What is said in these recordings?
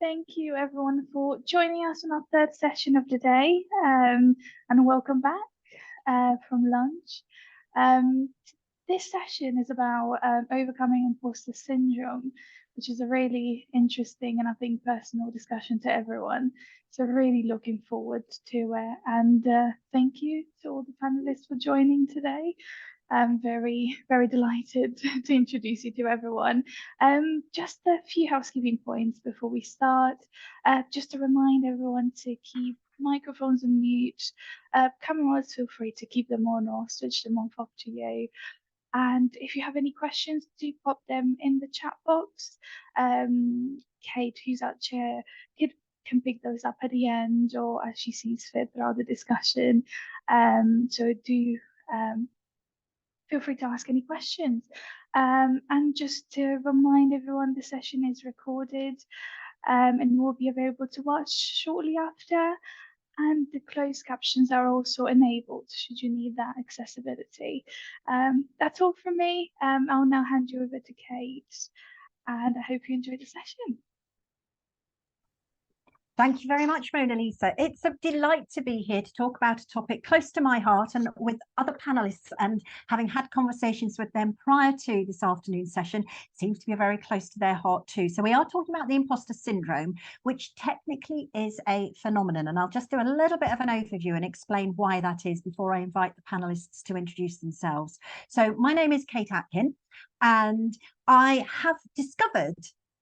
Thank you everyone for joining us on our third session of the day, and welcome back from lunch. Um, this session is about overcoming imposter syndrome, which is a really interesting and I think personal discussion to everyone. So really looking forward to it, and thank you to all the panelists for joining today. I'm very, very delighted to introduce you to everyone. Just a few housekeeping points before we start. Just to remind everyone to keep microphones on mute. Cameras, feel free to keep them on or switch them off up to you. And if you have any questions, do pop them in the chat box. Kate, who's our chair, can pick those up at the end or as she sees fit throughout the discussion. So do feel free to ask any questions. And just to remind everyone, the session is recorded and will be available to watch shortly after. And the closed captions are also enabled should you need that accessibility. That's all from me. I'll now hand you over to Kate, and I hope you enjoy the session. Thank you very much, Mona Lisa. It's a delight to be here to talk about a topic close to my heart and with other panelists, and having had conversations with them prior to this afternoon session, seems to be very close to their heart too. So we are talking about the imposter syndrome, which technically is a phenomenon. And I'll just do a little bit of an overview and explain why that is before I invite the panelists to introduce themselves. So my name is Kate Atkin, and I have discovered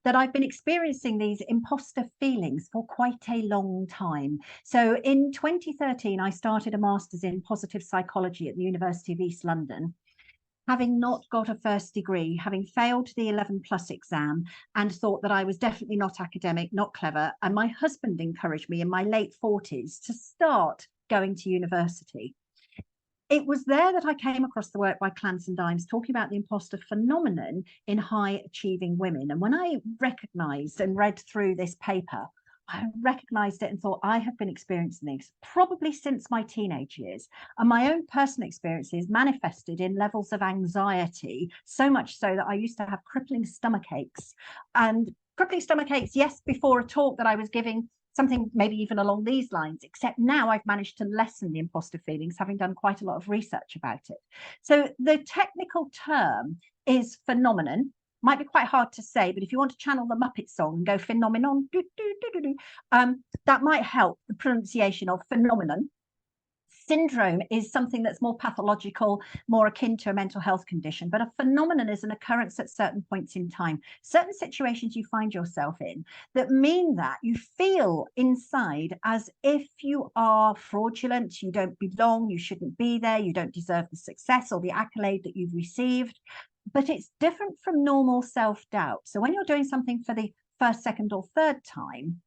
that I've been experiencing these imposter feelings for quite a long time. So in 2013, I started a master's in positive psychology at the University of East London, having not got a first degree, having failed the 11+ exam, and thought that I was definitely not academic, not clever. And my husband encouraged me in my late 40s to start going to university. It was there that I came across the work by Clance and Dimes talking about the imposter phenomenon in high achieving women. And when I recognized and read through this paper, I recognized it and thought, I have been experiencing this probably since my teenage years. And my own personal experiences manifested in levels of anxiety, so much so that I used to have crippling stomach aches. And crippling stomach aches, yes, before a talk that I was giving, something maybe even along these lines, except now I've managed to lessen the imposter feelings, having done quite a lot of research about it. So the technical term is phenomenon. Might be quite hard to say, but if you want to channel the Muppet song and go phenomenon, that might help the pronunciation of phenomenon. Syndrome is something that's more pathological, more akin to a mental health condition, but a phenomenon is an occurrence at certain points in time, certain situations you find yourself in that mean that you feel inside as if you are fraudulent, you don't belong, you shouldn't be there, you don't deserve the success or the accolade that you've received. But it's different from normal self-doubt. So when you're doing something for the first, second, or third time,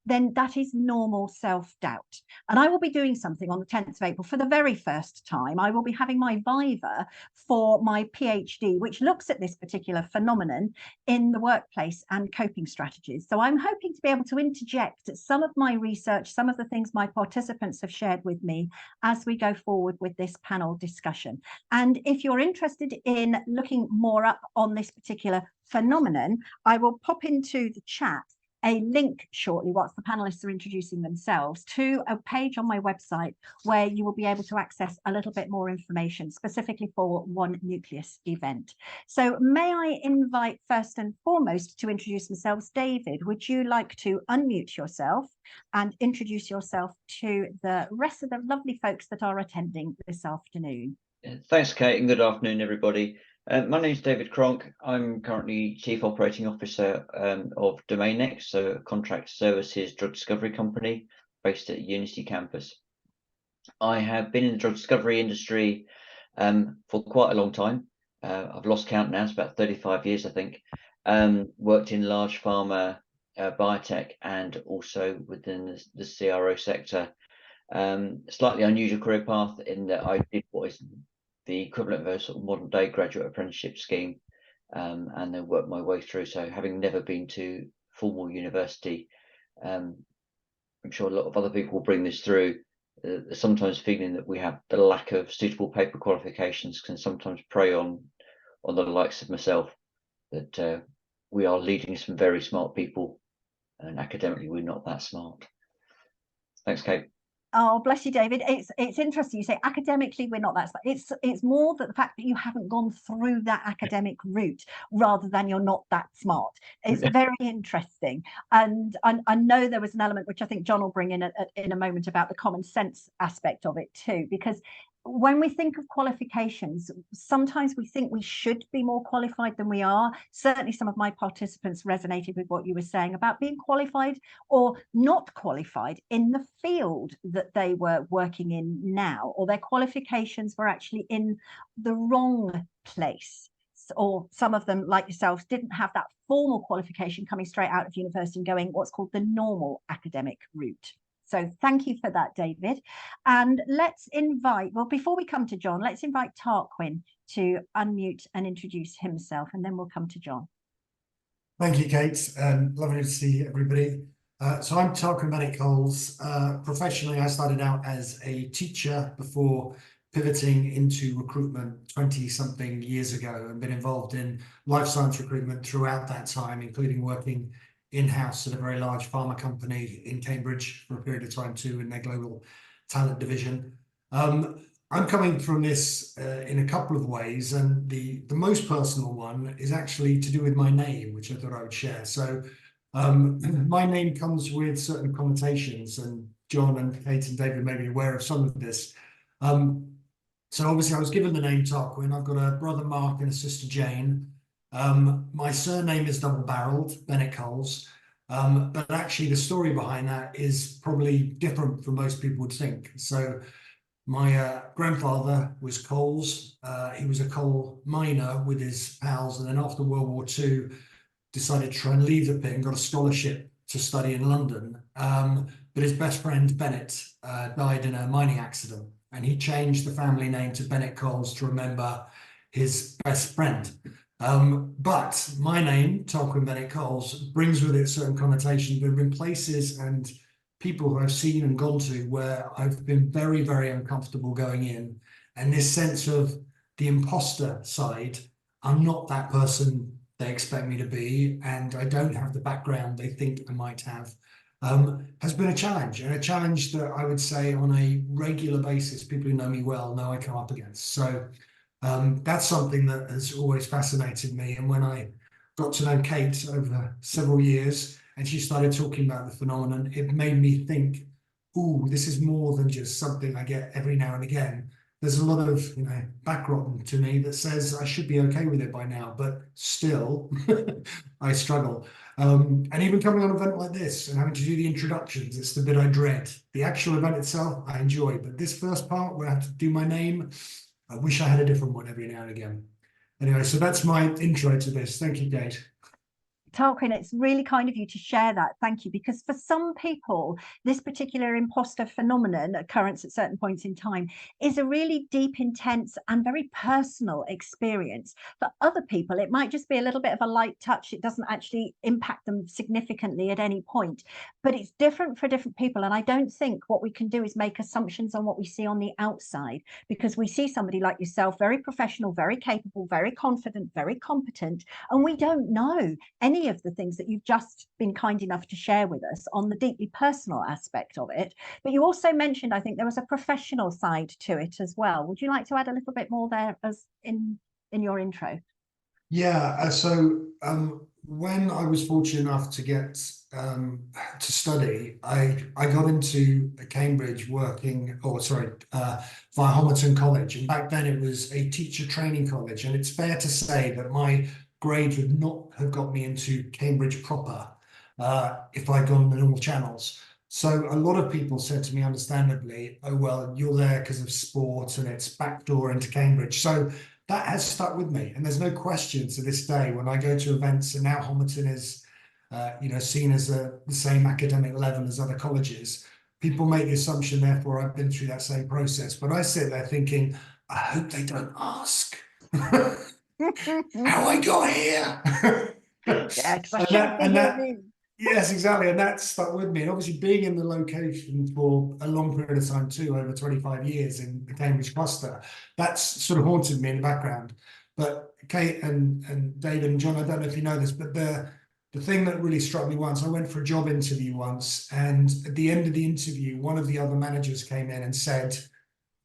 then that is normal self-doubt. And I will be doing something on the 10th of April for the very first time. I will be having my viva for my PhD, which looks at this particular phenomenon in the workplace and coping strategies. So I'm hoping to be able to interject some of my research, some of the things my participants have shared with me as we go forward with this panel discussion. And if you're interested in looking more up on this particular phenomenon, I will pop into the chat a link shortly, whilst the panelists are introducing themselves, to a page on my website where you will be able to access a little bit more information specifically for one Nucleus event. So may I invite first and foremost to introduce themselves. David, would you like to unmute yourself and introduce yourself to the rest of the lovely folks that are attending this afternoon? Thanks, Kate, and good afternoon, everybody. My name is David Cronk. I'm currently Chief Operating Officer of Domainex, so a contract services drug discovery company based at Unity campus. I have been in the drug discovery industry for quite a long time. I've lost count now, it's about 35 years, I think. Worked in large pharma, biotech, and also within the CRO sector. Slightly unusual career path in that I did what is the equivalent of a sort of modern day graduate apprenticeship scheme, and then worked my way through. So having never been to formal university, I'm sure a lot of other people will bring this through. Sometimes feeling that we have the lack of suitable paper qualifications can sometimes prey on the likes of myself, that we are leading some very smart people and academically we're not that smart. Thanks, Kate. Oh, bless you, David. It's interesting. You say academically we're not that smart. It's more that the fact that you haven't gone through that academic route rather than you're not that smart. It's very interesting. And I know there was an element which I think John will bring in a moment about the common sense aspect of it too, because when we think of qualifications, sometimes we think we should be more qualified than we are. Certainly some of my participants resonated with what you were saying about being qualified or not qualified in the field that they were working in now, or their qualifications were actually in the wrong place. Or some of them, like yourselves, didn't have that formal qualification coming straight out of university and going what's called the normal academic route. So thank you for that, David. And let's invite, well, before we come to John, let's invite Tarquin to unmute and introduce himself, and then we'll come to John. Thank you, Kate. Lovely to see everybody. So I'm Tarquin Bennett-Coles. Professionally, I started out as a teacher before pivoting into recruitment 20-something years ago, and been involved in life science recruitment throughout that time, including working in-house at a very large pharma company in Cambridge for a period of time too, in their global talent division. I'm coming from this in a couple of ways, and the most personal one is actually to do with my name, which I thought I would share. So my name comes with certain connotations, and John and Kate and David may be aware of some of this. So obviously I was given the name Tarquin. I've got a brother Mark and a sister Jane. My surname is double-barreled, Bennett-Coles, but actually the story behind that is probably different from most people would think. So my grandfather was Coles. He was a coal miner with his pals, and then after World War II decided to try and leave the pit and got a scholarship to study in London. But his best friend Bennett died in a mining accident, and he changed the family name to Bennett-Coles to remember his best friend. But my name, Tarquin Bennett-Coles, brings with it certain connotations. There have been places and people who I've seen and gone to where I've been very, very uncomfortable going in. And this sense of the imposter side, I'm not that person they expect me to be, and I don't have the background they think I might have, has been a challenge, and a challenge that I would say on a regular basis, people who know me well know I come up against. So that's something that has always fascinated me. And when I got to know Kate over several years and she started talking about the phenomenon, it made me think, ooh, this is more than just something I get every now and again. There's a lot of, background to me that says I should be okay with it by now, but still I struggle. And even coming on an event like this and having to do the introductions, it's the bit I dread. The actual event itself, I enjoy, but this first part where I have to do my name, I wish I had a different one every now and again. Anyway, so that's my intro to this. Thank you, Kate. Tarquin, it's really kind of you to share that. Thank you. Because for some people, this particular imposter phenomenon, occurrence at certain points in time, is a really deep, intense and very personal experience. For other people, it might just be a little bit of a light touch. It doesn't actually impact them significantly at any point. But it's different for different people. And I don't think what we can do is make assumptions on what we see on the outside, because we see somebody like yourself, very professional, very capable, very confident, very competent, and we don't know any of the things that you've just been kind enough to share with us on the deeply personal aspect of it. But you also mentioned, I think there was a professional side to it as well. Would you like to add a little bit more there as in your intro? Yeah, so when I was fortunate enough to get to study, I got into Cambridge working, via Homerton College. And back then it was a teacher training college. And it's fair to say that my grades would not have got me into Cambridge proper if I'd gone the normal channels. So a lot of people said to me, understandably, oh, well, you're there because of sport and it's backdoor into Cambridge. So that has stuck with me. And there's no question to this day when I go to events, and now Homerton is seen as the same academic level as other colleges. People make the assumption, therefore, I've been through that same process. But I sit there thinking, I hope they don't ask how I got here. Yeah, because I shouldn't be here. Yes, exactly. And that stuck with me. And obviously being in the location for a long period of time too, over 25 years in the Cambridge cluster, that's sort of haunted me in the background. But Kate and David and John, I don't know if you know this, but the the thing that really struck me once, I went for a job interview once, and at the end of the interview, one of the other managers came in and said,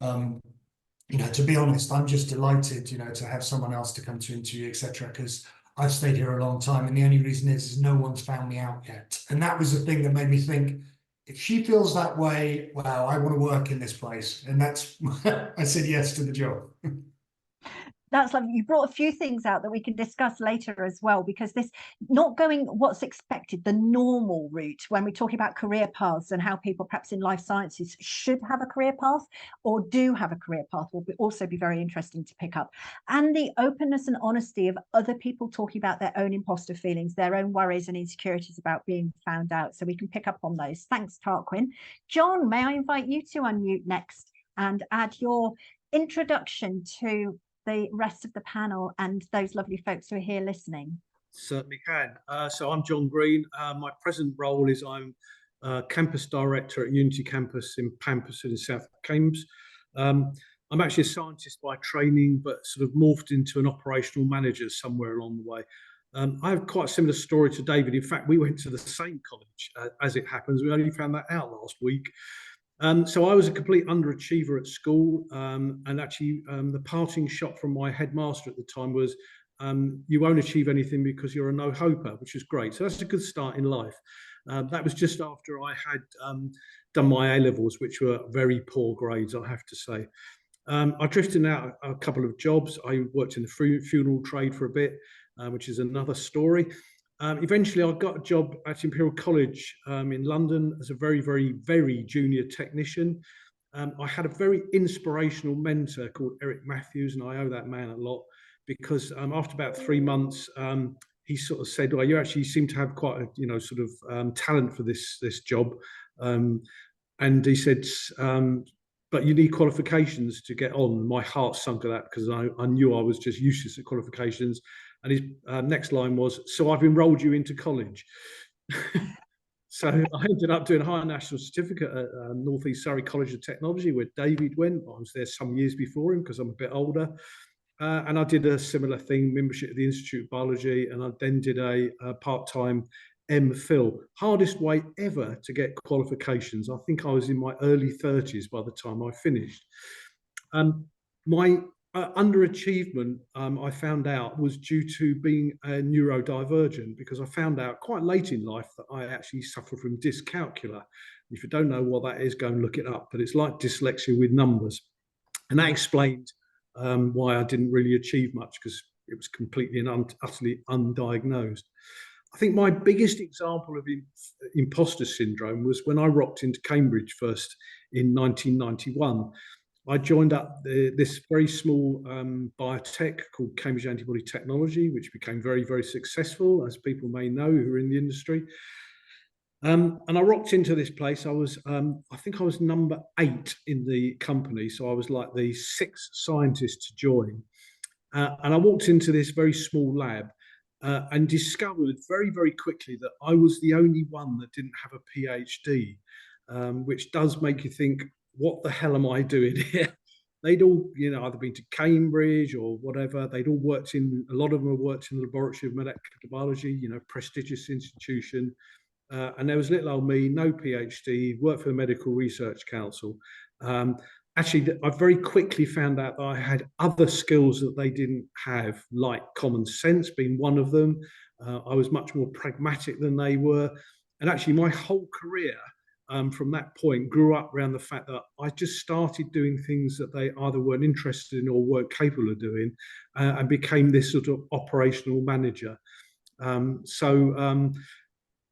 you know, to be honest, I'm just delighted, you know, to have someone else to come to interview, etc., because I've stayed here a long time, and the only reason is no one's found me out yet. And that was the thing that made me think, if she feels that way, wow, I want to work in this place. And that's, I said yes to the job. That's lovely. You brought a few things out that we can discuss later as well, because this not going what's expected, the normal route, when we're talking about career paths and how people perhaps in life sciences should have a career path or do have a career path, will also be very interesting to pick up. And the openness and honesty of other people talking about their own imposter feelings, their own worries and insecurities about being found out. So we can pick up on those. Thanks, Tarquin. John, may I invite you to unmute next and add your introduction to the rest of the panel and those lovely folks who are here listening? Certainly can. So I'm John Green. My present role is I'm campus director at Unity Campus in Pampas in South Cambs. I'm actually a scientist by training, but sort of morphed into an operational manager somewhere along the way. I have quite a similar story to David. In fact, we went to the same college, as it happens. We only found that out last week. So I was a complete underachiever at school, and actually the parting shot from my headmaster at the time was, you won't achieve anything because you're a no-hoper, which is great. So that's a good start in life. That was just after I had done my A-levels, which were very poor grades, I have to say. I drifted out a couple of jobs. I worked in the funeral trade for a bit, which is another story. Eventually, I got a job at Imperial College in London as a very, very, very junior technician. I had a very inspirational mentor called Eric Matthews, and I owe that man a lot, because after about 3 months, he sort of said, well, you actually seem to have quite a, you know, sort of talent for this job. And he said, but you need qualifications to get on. My heart sunk at that, because I knew I was just useless at qualifications. And his next line was, so I've enrolled you into college. So I ended up doing a higher national certificate at North East Surrey College of Technology, where David went. I was there some years before him because I'm a bit older. And I did a similar thing, membership at the Institute of Biology, and I then did a part-time MPhil. Hardest way ever to get qualifications. I think I was in my early 30s by the time I finished. My underachievement, I found out, was due to being a neurodivergent, because I found out quite late in life that I actually suffer from dyscalculia. If you don't know what that is, go and look it up, but it's like dyslexia with numbers. And that explained why I didn't really achieve much, because it was completely and utterly undiagnosed. I think my biggest example of imposter syndrome was when I rocked into Cambridge first in 1991. I joined up this very small biotech called Cambridge Antibody Technology, which became very, very successful, as people may know who are in the industry. And I rocked into this place. I was, I think I was number 8 in the company. So I was like the 6th scientist to join. And I walked into this very small lab and discovered very, very quickly that I was the only one that didn't have a PhD, which does make you think, what the hell am I doing here? They'd all, you know, either been to Cambridge or whatever. They'd all worked in, a lot of them had worked in the laboratory of molecular biology, you know, prestigious institution. And there was little old me, no PhD, worked for the Medical Research Council. Actually, I very quickly found out that I had other skills that they didn't have, like common sense being one of them. I was much more pragmatic than they were. And actually, my whole career from that point grew up around the fact that I just started doing things that they either weren't interested in or weren't capable of doing, and became this sort of operational manager.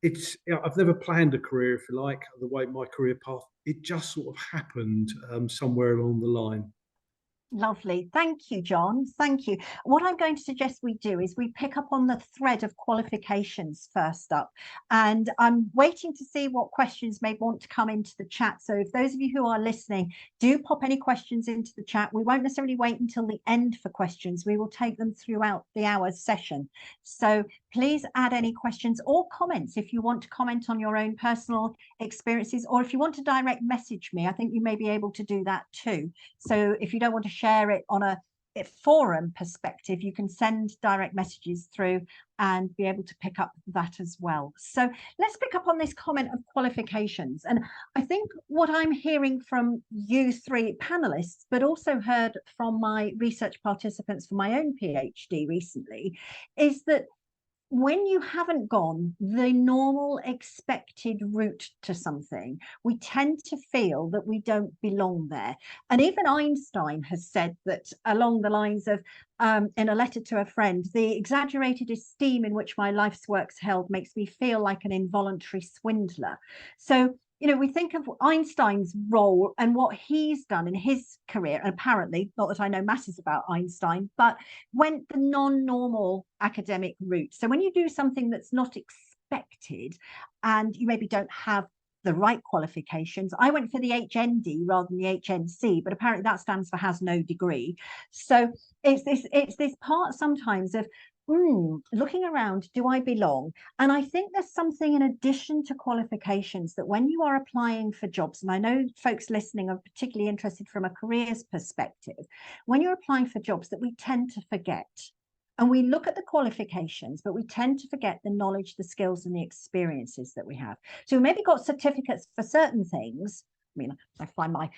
It's, you know, I've never planned a career, if you like, the way my career path, it just sort of happened somewhere along the line. Lovely. Thank you, John. Thank you. What I'm going to suggest we do is we pick up on the thread of qualifications first up. And I'm waiting to see what questions may want to come into the chat. So if those of you who are listening, do pop any questions into the chat. We won't necessarily wait until the end for questions. We will take them throughout the hour's session. So please add any questions or comments if you want to comment on your own personal experiences, or if you want to direct message me, I think you may be able to do that too. So if you don't want to share it on a forum perspective, you can send direct messages through and be able to pick up that as well. So let's pick up on this comment of qualifications. And I think what I'm hearing from you three panelists, but also heard from my research participants for my own PhD recently, is that when you haven't gone the normal expected route to something, we tend to feel that we don't belong there. And even Einstein has said that along the lines of, in a letter to a friend, the exaggerated esteem in which my life's work's held makes me feel like an involuntary swindler. So, you know, we think of Einstein's role and what he's done in his career, and apparently, not that I know masses about Einstein, but went the non-normal academic route. So when you do something that's not expected and you maybe don't have the right qualifications, I went for the HND rather than the HNC, but apparently that stands for has no degree. So it's this part sometimes of looking around, do I belong? And I think there's something in addition to qualifications that when you are applying for jobs, and I know folks listening are particularly interested from a careers perspective, when you're applying for jobs that we tend to forget. And we look at the qualifications, but we tend to forget the knowledge, the skills, and the experiences that we have. So we maybe got certificates for certain things. I mean, I find my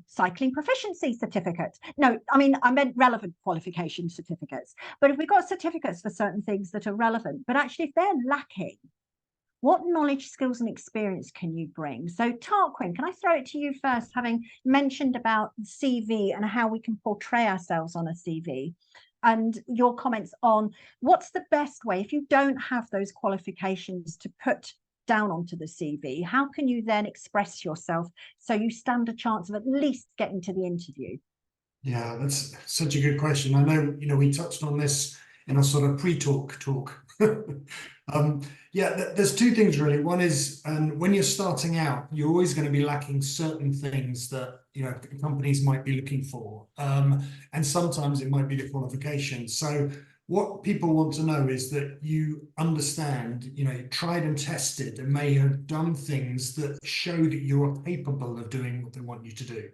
cycling proficiency certificate. No, I mean, I meant relevant qualification certificates. But if we've got certificates for certain things that are relevant, but actually if they're lacking, what knowledge, skills, and experience can you bring? So Tarquin, can I throw it to you first, having mentioned about CV and how we can portray ourselves on a CV? And your comments on what's the best way, if you don't have those qualifications to put down onto the CV, how can you then express yourself so you stand a chance of at least getting to the interview? Yeah, that's such a good question. I know, you know, we touched on this in a sort of pre-talk talk. Yeah, there's two things really. One is, when you're starting out, you're always going to be lacking certain things that, you know, companies might be looking for. And sometimes it might be the qualifications. So what people want to know is that you understand, you know, tried and tested and may have done things that show that you're capable of doing what they want you to do.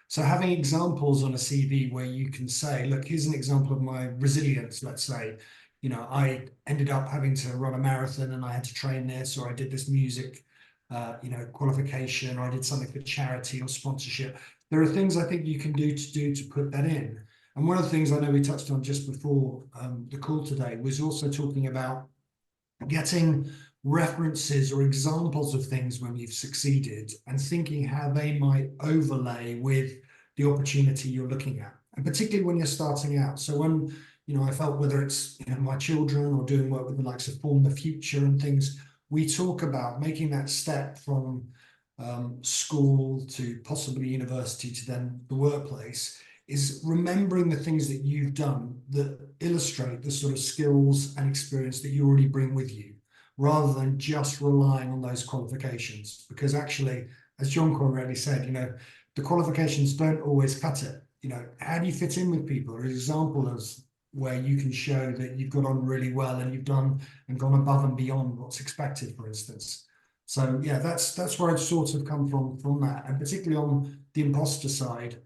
So having examples on a CV where you can say, look, here's an example of my resilience, let's say, you know, I ended up having to run a marathon and I had to train this, or I did this music, you know, qualification, or I did something for charity or sponsorship. There are things I think you can do to put that in. And one of the things I know we touched on just before the call today was also talking about getting references or examples of things when you've succeeded and thinking how they might overlay with the opportunity you're looking at, and particularly when you're starting out. So when, you know, I felt whether it's, you know, my children or doing work with the likes of Form the Future and things, we talk about making that step from school to possibly university to then the workplace, is remembering the things that you've done that illustrate the sort of skills and experience that you already bring with you, rather than just relying on those qualifications. Because actually, as John correctly said, you know, the qualifications don't always cut it. You know, how do you fit in with people? An example is where you can show that you've got on really well and you've done and gone above and beyond what's expected, for instance. So yeah, that's where I'd sort of come from that, and particularly on the imposter side.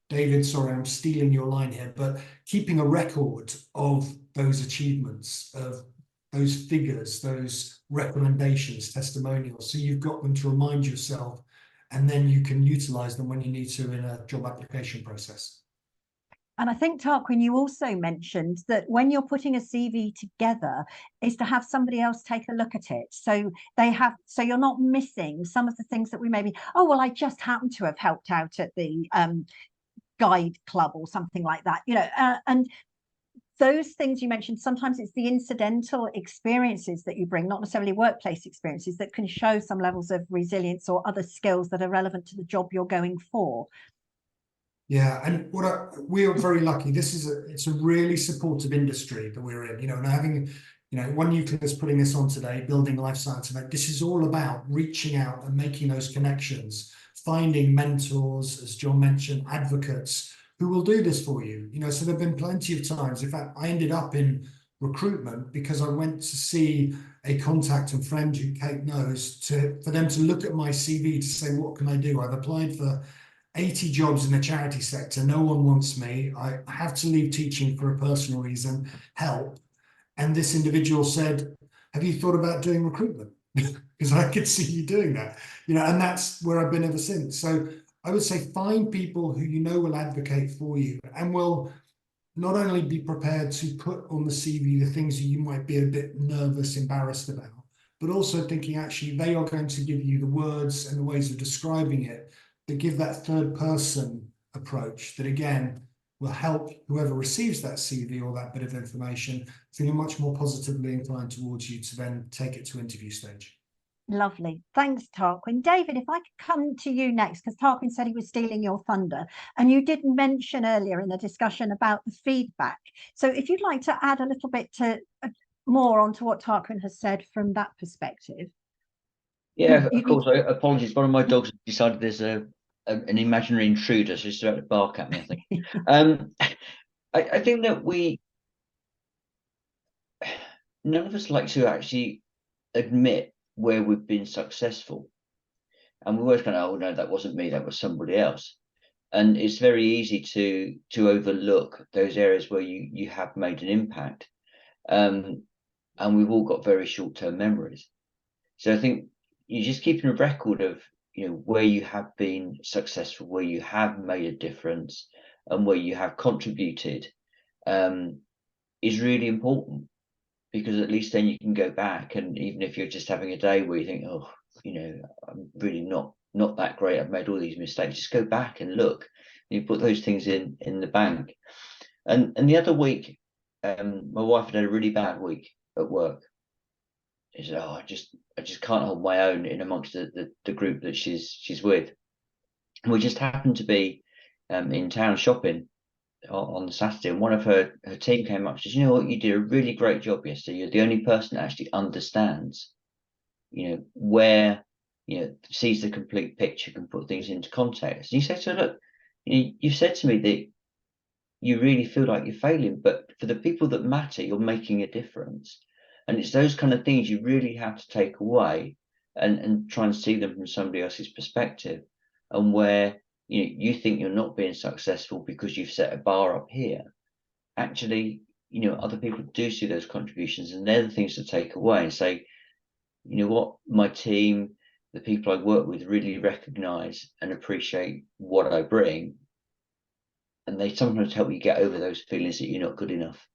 David, sorry, I'm stealing your line here, but keeping a record of those achievements, of those figures, those recommendations, testimonials, so you've got them to remind yourself, and then you can utilize them when you need to in a job application process. And I think, Tarquin, you also mentioned that when you're putting a CV together is to have somebody else take a look at it. So so you're not missing some of the things that we maybe, oh, well, I just happen to have helped out at the guide club or something like that, you know, and those things you mentioned, sometimes it's the incidental experiences that you bring, not necessarily workplace experiences, that can show some levels of resilience or other skills that are relevant to the job you're going for. Yeah, and we are very lucky. It's a really supportive industry that we're in, you know, and having, you know, One Nucleus putting this on today, building life science event. This is all about reaching out and making those connections, finding mentors, as John mentioned, advocates who will do this for you. You know, so there've been plenty of times. In fact, I ended up in recruitment because I went to see a contact and friend who Kate knows for them to look at my CV to say, what can I do? I've applied for 80 jobs in the charity sector. No one wants me. I have to leave teaching for a personal reason. Help. And this individual said, have you thought about doing recruitment? Because I could see you doing that, and that's where I've been ever since. So I would say find people who will advocate for you and will not only be prepared to put on the CV the things that you might be a bit nervous, embarrassed about, but also thinking actually they are going to give you the words and the ways of describing it that give that third person approach that again will help whoever receives that CV or that bit of information feel much more positively inclined towards you to then take it to interview stage. Lovely. Thanks, Tarquin. David, if I could come to you next, because Tarquin said he was stealing your thunder, and you did mention earlier in the discussion about the feedback. So if you'd like to add a little bit to more onto what Tarquin has said from that perspective. Yeah, of course. Apologies. One of my dogs decided there's an imaginary intruder, so she's about to bark at me, I think. I think that none of us like to actually admit where we've been successful. And we always go, oh, no, that wasn't me, that was somebody else. And it's very easy to overlook those areas where you have made an impact. And we've all got very short-term memories. So I think you're just keeping a record of where you have been successful, where you have made a difference, and where you have contributed is really important, because at least then you can go back, and even if you're just having a day where you think, oh, I'm really not that great, I've made all these mistakes, just go back and look. You put those things in the bank. And the other week, my wife had a really bad week at work. She said, oh, I just can't hold my own in amongst the group that she's with. And we just happened to be in town shopping on the Saturday, and one of her team came up and said, you know what, you did a really great job yesterday. You're the only person that actually understands, where, sees the complete picture, can put things into context. And you say to her, look, you've said to me that you really feel like you're failing, but for the people that matter, you're making a difference. And it's those kind of things you really have to take away and try and see them from somebody else's perspective, and where you think you're not being successful because you've set a bar up here. Actually, other people do see those contributions, and they're the things to take away and say, you know what, my team, the people I work with really recognize and appreciate what I bring. And they sometimes help you get over those feelings that you're not good enough.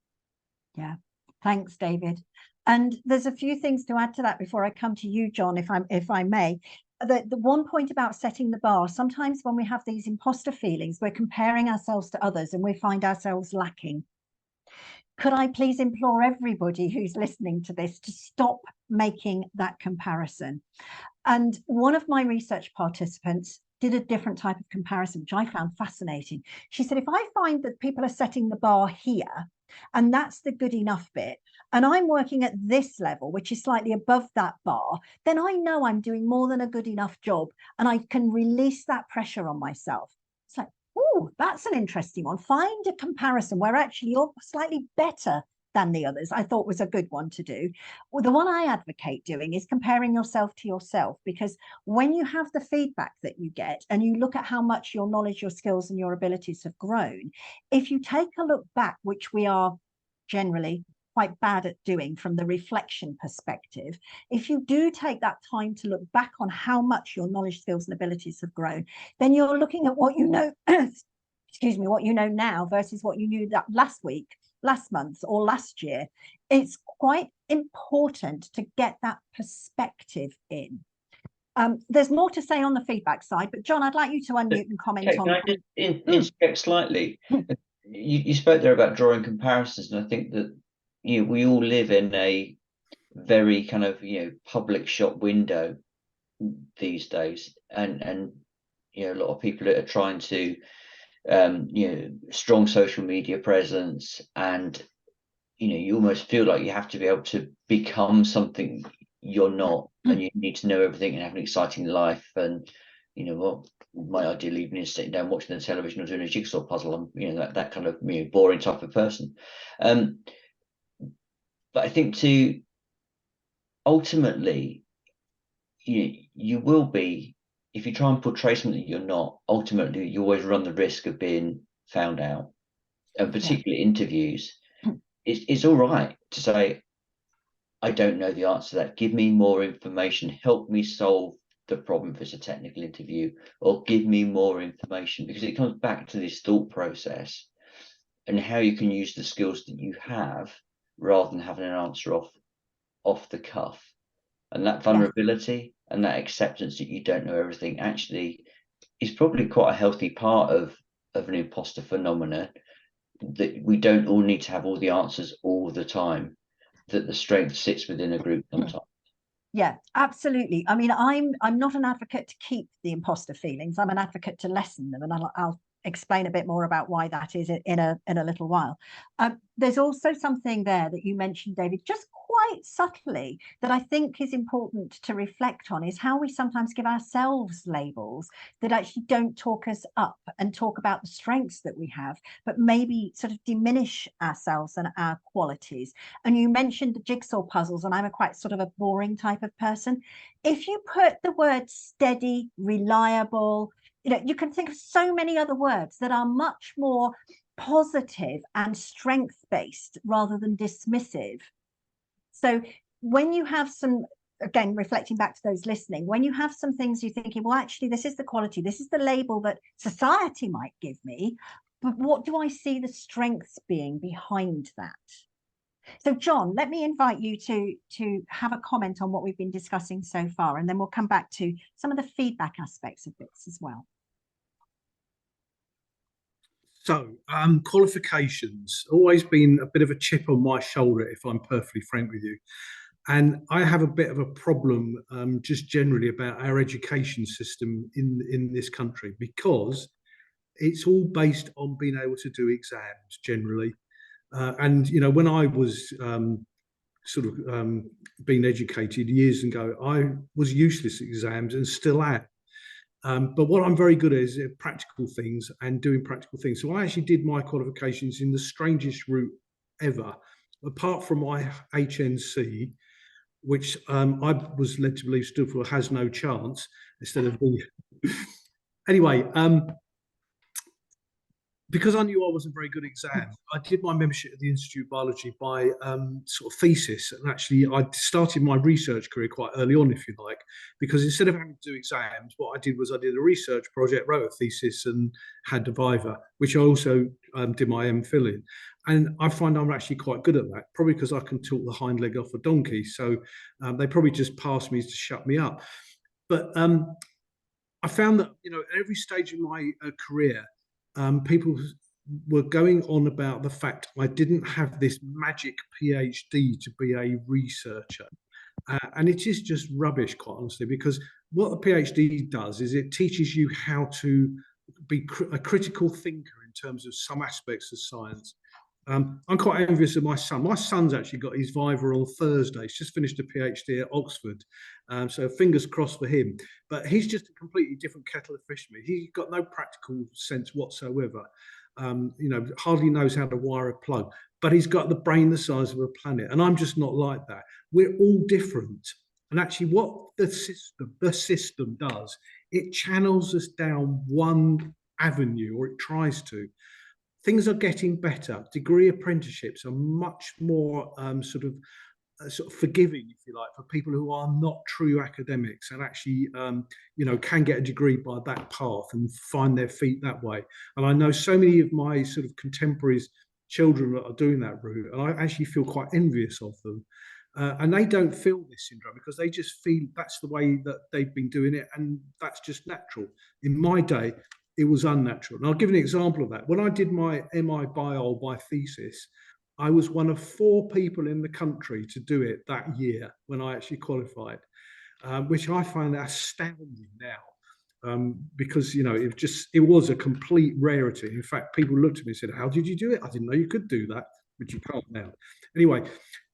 Yeah, thanks, David. And there's a few things to add to that before I come to you, John, if I may. The one point about setting the bar, sometimes when we have these imposter feelings, we're comparing ourselves to others and we find ourselves lacking. Could I please implore everybody who's listening to this to stop making that comparison? And one of my research participants did a different type of comparison, which I found fascinating. She said, if I find that people are setting the bar here, and that's the good enough bit, and I'm working at this level, which is slightly above that bar, then I know I'm doing more than a good enough job, and I can release that pressure on myself. It's like, oh, that's an interesting one. Find a comparison where actually you're slightly better than the others. I thought was a good one to do. Well, the one I advocate doing is comparing yourself to yourself, because when you have the feedback that you get and you look at how much your knowledge, your skills and your abilities have grown, if you take a look back, which we are generally quite bad at doing from the reflection perspective, if you do take that time to look back on how much your knowledge, skills and abilities have grown, then you're looking at what you know, excuse me, what you know now versus what you knew that last week, last month or last year. It's quite important to get that perspective in. There's more to say on the feedback side, but John, I'd like you to unmute and comment on. Can I just interject slightly? You spoke there about drawing comparisons, and I think that we all live in a very kind of public shop window these days, and a lot of people are trying to strong social media presence, and you almost feel like you have to be able to become something you're not, and you need to know everything and have an exciting life. And what my ideal evening is sitting down watching the television or doing a jigsaw puzzle. I'm that kind of boring type of person. But I think ultimately you will be if you try and portray something that you're not, ultimately you always run the risk of being found out. And particularly interviews, it's all right to say, I don't know the answer to that. Give me more information. Help me solve the problem if it's a technical interview, or give me more information, because it comes back to this thought process and how you can use the skills that you have rather than having an answer off the cuff. And that vulnerability and that acceptance that you don't know everything actually is probably quite a healthy part of an imposter phenomenon, that we don't all need to have all the answers all the time, that the strength sits within a group sometimes. Yeah, absolutely. I mean, I'm not an advocate to keep the imposter feelings. I'm an advocate to lessen them, and I'll explain a bit more about why that is in a little while. There's also something there that you mentioned, David, just quite subtly, that I think is important to reflect on, is how we sometimes give ourselves labels that actually don't talk us up and talk about the strengths that we have, but maybe sort of diminish ourselves and our qualities. And you mentioned the jigsaw puzzles, and I'm a quite sort of a boring type of person. If you put the word steady, reliable, you can think of so many other words that are much more positive and strength-based rather than dismissive. So when you have some, again, reflecting back to those listening, when you have some things you're thinking, well, actually, this is the quality, this is the label that society might give me, but what do I see the strengths being behind that? So, John, let me invite you to have a comment on what we've been discussing so far, and then we'll come back to some of the feedback aspects of this as well. So, qualifications, always been a bit of a chip on my shoulder, if I'm perfectly frank with you. And I have a bit of a problem just generally about our education system in this country, because it's all based on being able to do exams generally. And, when I was being educated years ago, I was useless at exams and still am. But what I'm very good at is practical things and doing practical things. So I actually did my qualifications in the strangest route ever, apart from my HNC, which I was led to believe stood for has no chance instead of the... Anyway, because I knew I wasn't very good at exams, I did my membership at the Institute of Biology by sort of thesis. And actually, I started my research career quite early on, if you like, because instead of having to do exams, what I did was I did a research project, wrote a thesis, and had the viva, which I also did my MPhil in. And I find I'm actually quite good at that, probably because I can talk the hind leg off a donkey. So they probably just passed me to shut me up. But I found that, at every stage of my career, people were going on about the fact I didn't have this magic PhD to be a researcher. And it is just rubbish, quite honestly, because what the PhD does is it teaches you how to be a critical thinker in terms of some aspects of science. I'm quite envious of my son. My son's actually got his viva on Thursday. He's just finished a PhD at Oxford. So fingers crossed for him. But he's just a completely different kettle of fish to me. He's got no practical sense whatsoever. Hardly knows how to wire a plug. But he's got the brain the size of a planet. And I'm just not like that. We're all different. And actually what the system does, it channels us down one avenue, or it tries to. Things are getting better. Degree apprenticeships are much more sort of forgiving, if you like, for people who are not true academics and actually, can get a degree by that path and find their feet that way. And I know so many of my sort of contemporaries, children that are doing that route, and I actually feel quite envious of them. And they don't feel this syndrome because they just feel that's the way that they've been doing it, and that's just natural. In my day, it was unnatural. And I'll give an example of that. When I did my MI Bio by thesis, I was one of 4 people in the country to do it that year when I actually qualified, which I find astounding now, because, it was a complete rarity. In fact, people looked at me and said, how did you do it? I didn't know you could do that, which you can't now. Anyway,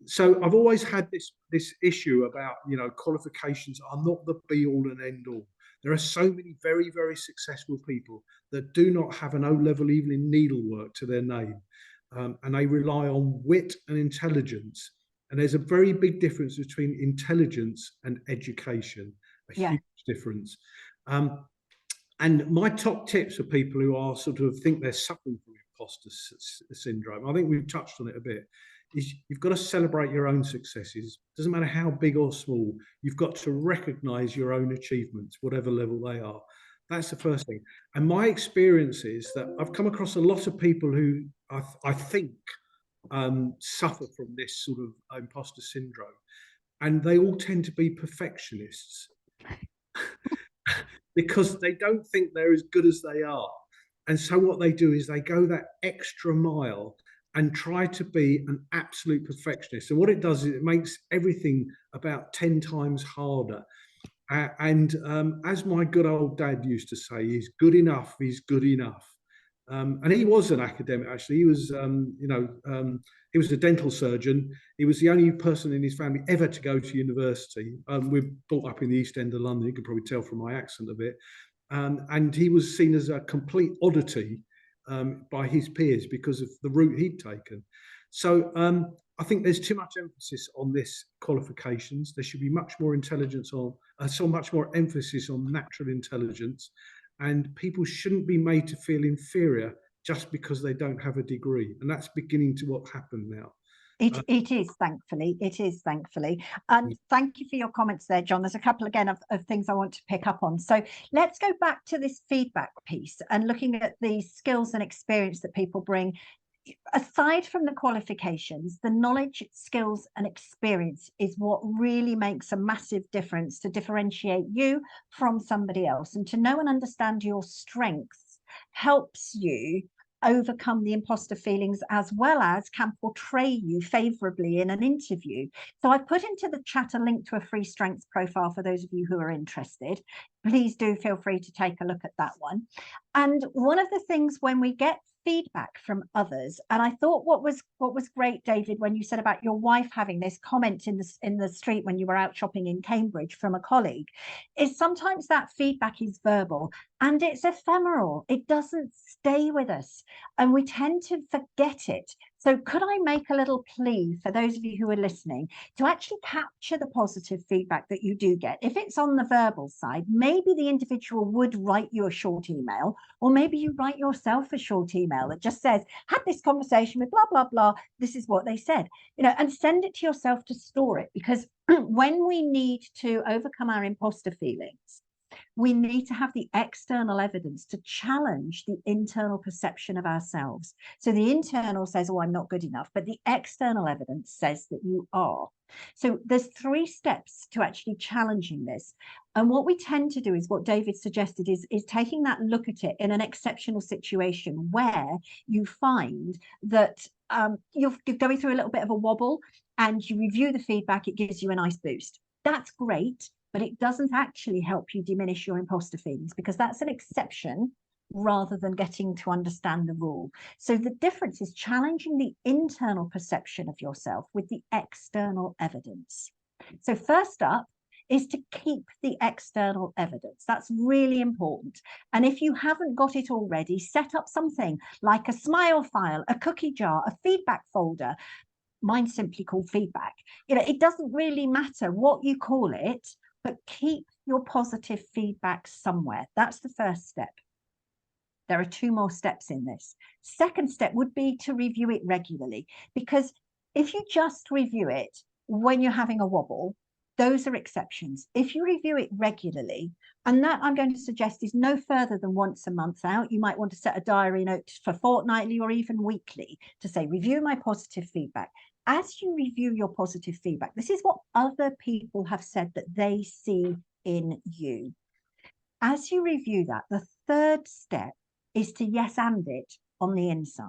so I've always had this issue about, qualifications are not the be all and end all. There are so many very, very successful people that do not have an O-level even in needlework to their name. And they rely on wit and intelligence. And there's a very big difference between intelligence and education, a huge difference. And my top tips for people who are sort of think they're suffering from imposter syndrome, I think we've touched on it a bit, is you've got to celebrate your own successes. Doesn't matter how big or small, you've got to recognize your own achievements, whatever level they are. That's the first thing. And my experience is that I've come across a lot of people who I think suffer from this sort of imposter syndrome. And they all tend to be perfectionists because they don't think they're as good as they are. And so what they do is they go that extra mile and try to be an absolute perfectionist. And what it does is it makes everything about 10 times harder. As my good old dad used to say, he's good enough, he's good enough. And he was an academic, actually. He was, he was a dental surgeon. He was the only person in his family ever to go to university. We're brought up in the East End of London. You can probably tell from my accent a bit. And he was seen as a complete oddity by his peers because of the route he'd taken. So I think there's too much emphasis on this qualifications. There should be much more intelligence on, so much more emphasis on natural intelligence. And people shouldn't be made to feel inferior just because they don't have a degree. And that's beginning to what happened now. It is, thankfully. It is, thankfully. And thank you for your comments there, John. There's a couple, again, of things I want to pick up on. So let's go back to this feedback piece and looking at the skills and experience that people bring. Aside from the qualifications, the knowledge, skills and experience is what really makes a massive difference to differentiate you from somebody else. And to know and understand your strengths helps you overcome the imposter feelings, as well as can portray you favorably in an interview. So I've put into the chat a link to a free strengths profile for those of you who are interested. Please do feel free to take a look at that one. And one of the things when we get feedback from others, and I thought what was great, David, when you said about your wife having this comment in the street when you were out shopping in Cambridge from a colleague, is sometimes that feedback is verbal and it's ephemeral. It doesn't stay with us and we tend to forget it. So could I make a little plea for those of you who are listening to actually capture the positive feedback that you do get? If it's on the verbal side, maybe the individual would write you a short email, or maybe you write yourself a short email that just says, had this conversation with blah, blah, blah. This is what they said, and send it to yourself to store it, because when we need to overcome our imposter feelings, we need to have the external evidence to challenge the internal perception of ourselves. So the internal says, oh, I'm not good enough, but the external evidence says that you are. So there's 3 steps to actually challenging this. And what we tend to do is what David suggested is taking that look at it in an exceptional situation where you find that you're going through a little bit of a wobble and you review the feedback, it gives you a nice boost. That's great. But it doesn't actually help you diminish your imposter feelings, because that's an exception rather than getting to understand the rule. So the difference is challenging the internal perception of yourself with the external evidence. So first up is to keep the external evidence. That's really important. And if you haven't got it already, set up something like a smile file, a cookie jar, a feedback folder. Mine's simply called feedback. It doesn't really matter what you call it, but keep your positive feedback somewhere. That's the first step. There are 2 more steps in this. Second step would be to review it regularly, because if you just review it when you're having a wobble, those are exceptions. If you review it regularly, and that I'm going to suggest is no further than once a month out, you might want to set a diary note for fortnightly or even weekly to say, review my positive feedback. As you review your positive feedback, this is what other people have said that they see in you. As you review that, the 3rd step is to yes and it on the inside.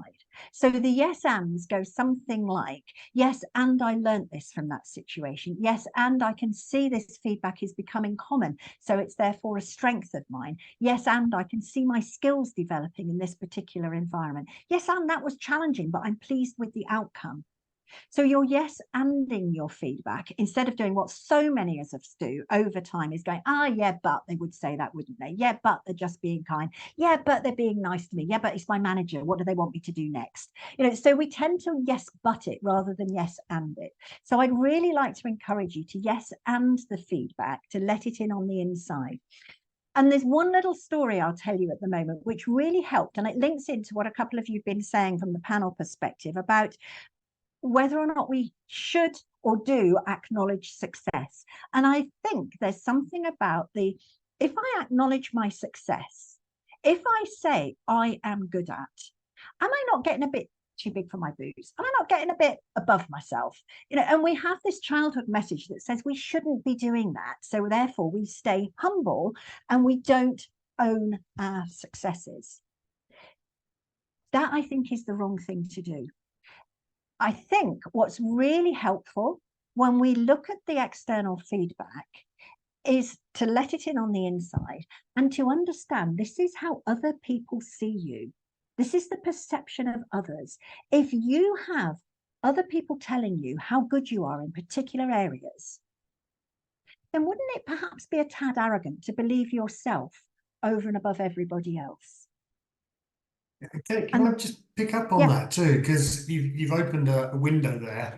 So the yes ands go something like, yes, and I learned this from that situation. Yes, and I can see this feedback is becoming common, so it's therefore a strength of mine. Yes, and I can see my skills developing in this particular environment. Yes, and that was challenging, but I'm pleased with the outcome. So you're yes anding your feedback instead of doing what so many of us do over time, is going, yeah, but they would say that, wouldn't they? Yeah, but they're just being kind. Yeah, but they're being nice to me. Yeah, but it's my manager. What do they want me to do next? So we tend to yes, but it rather than yes and it. So I'd really like to encourage you to yes and the feedback, to let it in on the inside. And there's one little story I'll tell you at the moment, which really helped. And it links into what a couple of you have been saying from the panel perspective about whether or not we should or do acknowledge success. And I think there's something about if I acknowledge my success, if I say I am good at, am I not getting a bit too big for my boots? Am I not getting a bit above myself? You know, and we have this childhood message that says we shouldn't be doing that. So therefore we stay humble and we don't own our successes. That, I think, is the wrong thing to do. I think what's really helpful when we look at the external feedback is to let it in on the inside and to understand this is how other people see you. This is the perception of others. If you have other people telling you how good you are in particular areas, then wouldn't it perhaps be a tad arrogant to believe yourself over and above everybody else? Okay, can I just pick up on that too? Because you've opened a window there,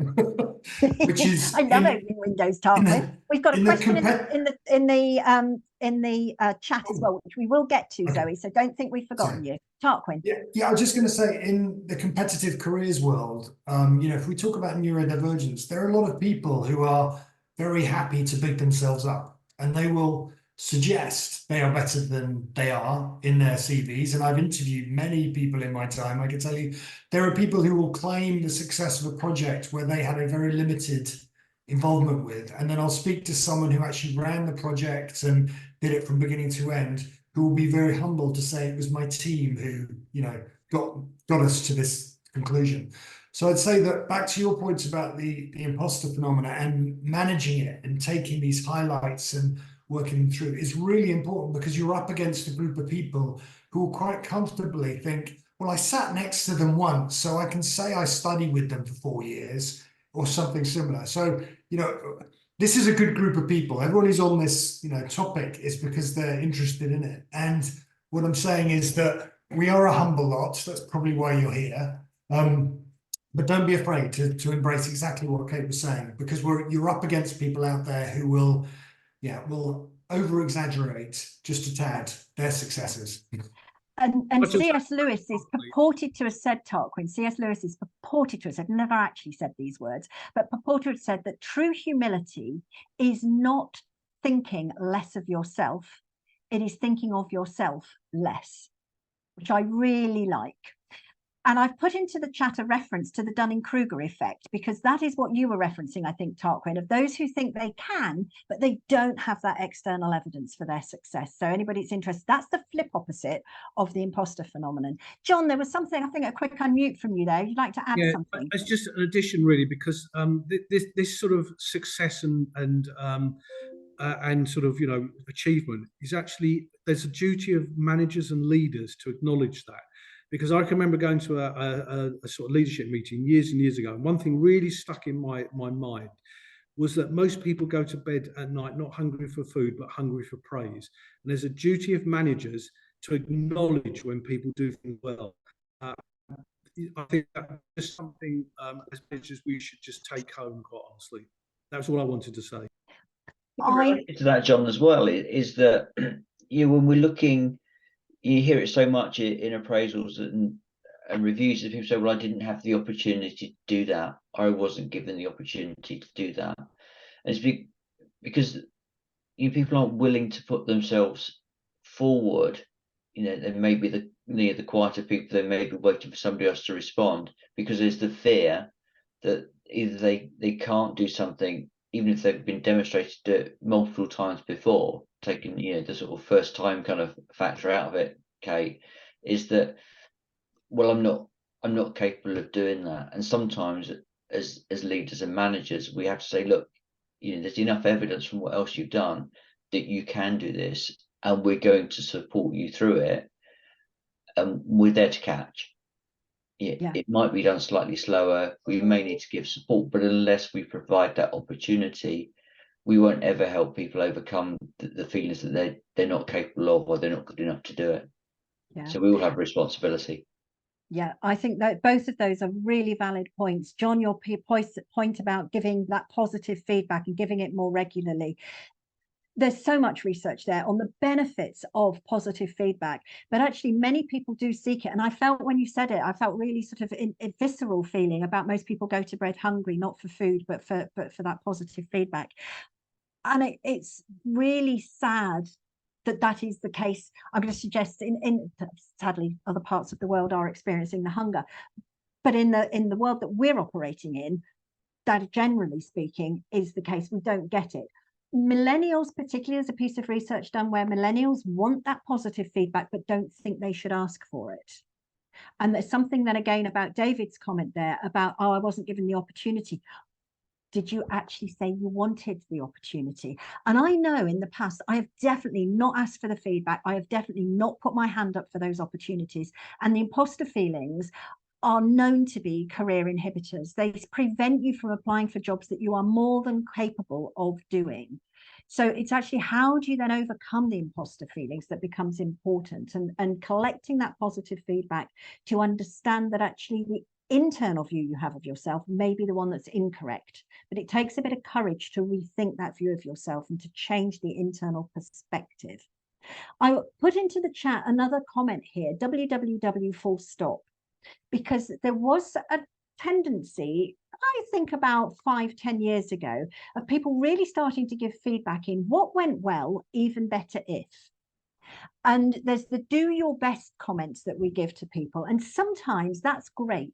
which is I love opening windows, Tarquin. We've got a question in the chat as well, which we will get to, Zoe. So don't think we've forgotten you, Tarquin. Yeah, I was just going to say, in the competitive careers world, you know, if we talk about neurodivergence, there are a lot of people who are very happy to big themselves up, and they will suggest they are better than they are in their CVs. And I've interviewed many people in my time. I can tell you there are people who will claim the success of a project where they had a very limited involvement with, and then I'll speak to someone who actually ran the project and did it from beginning to end, who will be very humble to say it was my team who, you know, got us to this conclusion. So I'd say that back to your points about the imposter phenomena and managing it and taking these highlights and working them through is really important, because you're up against a group of people who will quite comfortably think, well, I sat next to them once, so I can say I studied with them for 4 years or something similar. So, you know, this is a good group of people. Everyone who's on this, you know, topic is because they're interested in it. And what I'm saying is that we are a humble lot. That's probably why you're here. But don't be afraid to embrace exactly what Kate was saying, because you're up against people out there who will over-exaggerate just a tad their successes. And C.S. Lewis is purported to have said, Tarquin, C.S. Lewis is purported to have said, never actually said these words, but purported to have said that true humility is not thinking less of yourself, it is thinking of yourself less, which I really like. And I've put into the chat a reference to the Dunning-Kruger effect, because that is what you were referencing, I think, Tarquin, of those who think they can, but they don't have that external evidence for their success. So anybody that's interested, that's the flip opposite of the imposter phenomenon. John, there was something, I think, a quick unmute from you there. You'd like to add something? It's just an addition, really, because this sort of success and sort of, you know, achievement is actually, there's a duty of managers and leaders to acknowledge that. Because I can remember going to a sort of leadership meeting years and years ago, and one thing really stuck in my mind was that most people go to bed at night not hungry for food, but hungry for praise. And there's a duty of managers to acknowledge when people do things well. I think that's something as managers we should just take home, quite honestly. That's all I wanted to say. To that, John, as well, is that when we're looking, you hear it so much in appraisals and reviews that people say, well, I didn't have the opportunity to do that. I wasn't given the opportunity to do that. And it's because people aren't willing to put themselves forward. You know, and maybe the quieter people, they may be waiting for somebody else to respond, because there's the fear that either they can't do something, even if they've been demonstrated to do it multiple times before, taking, you know, the sort of first time kind of factor out of it, Kate, is that, well, I'm not capable of doing that. And sometimes as leaders and managers, we have to say, look, you know, there's enough evidence from what else you've done that you can do this, and we're going to support you through it, and we're there to catch. It might be done slightly slower, we may need to give support, but unless we provide that opportunity, we won't ever help people overcome the feelings that they're not capable of, or they're not good enough to do it. So we all have a responsibility. Yeah, I think that both of those are really valid points. John, your point about giving that positive feedback and giving it more regularly. there's so much research there on the benefits of positive feedback, but actually many people do seek it. And I felt when you said it, I felt really sort of a visceral feeling about most people go to bed hungry, not for food, but for that positive feedback. And it's really sad that that is the case. I'm going to suggest in sadly other parts of the world are experiencing the hunger, but in the world that we're operating in, that generally speaking is the case. We don't get it. Millennials, particularly, as a piece of research done where millennials want that positive feedback but don't think they should ask for it. And there's something then again about David's comment there about, oh, I wasn't given the opportunity. Did you actually say you wanted the opportunity? And I know in the past, I have definitely not asked for the feedback. I have definitely not put my hand up for those opportunities. And the imposter feelings are known to be career inhibitors. They prevent you from applying for jobs that you are more than capable of doing. So it's actually, how do you then overcome the imposter feelings that becomes important, and collecting that positive feedback to understand that actually the internal view you have of yourself may be the one that's incorrect, but it takes a bit of courage to rethink that view of yourself and to change the internal perspective. I put into the chat another comment here, www full stop, because there was a tendency, I think about 5-10 years ago, of people really starting to give feedback in what went well, even better if. And there's the do your best comments that we give to people. And sometimes that's great,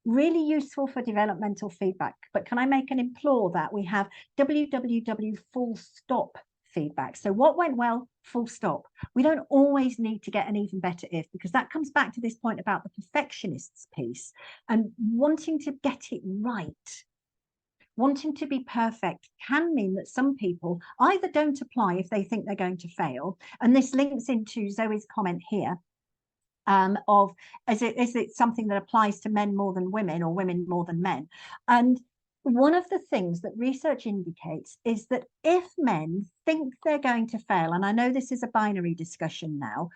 really useful for developmental feedback. But can I make an implore that we have www full stop feedback? So what went well, full stop. We don't always need to get an even better if, because that comes back to this point about the perfectionists piece and wanting to get it right. Wanting to be perfect can mean that some people either don't apply if they think they're going to fail, and this links into Zoe's comment here of is it something that applies to men more than women or women more than men? And one of the things that research indicates is that if men think they're going to fail, and I know this is a binary discussion now,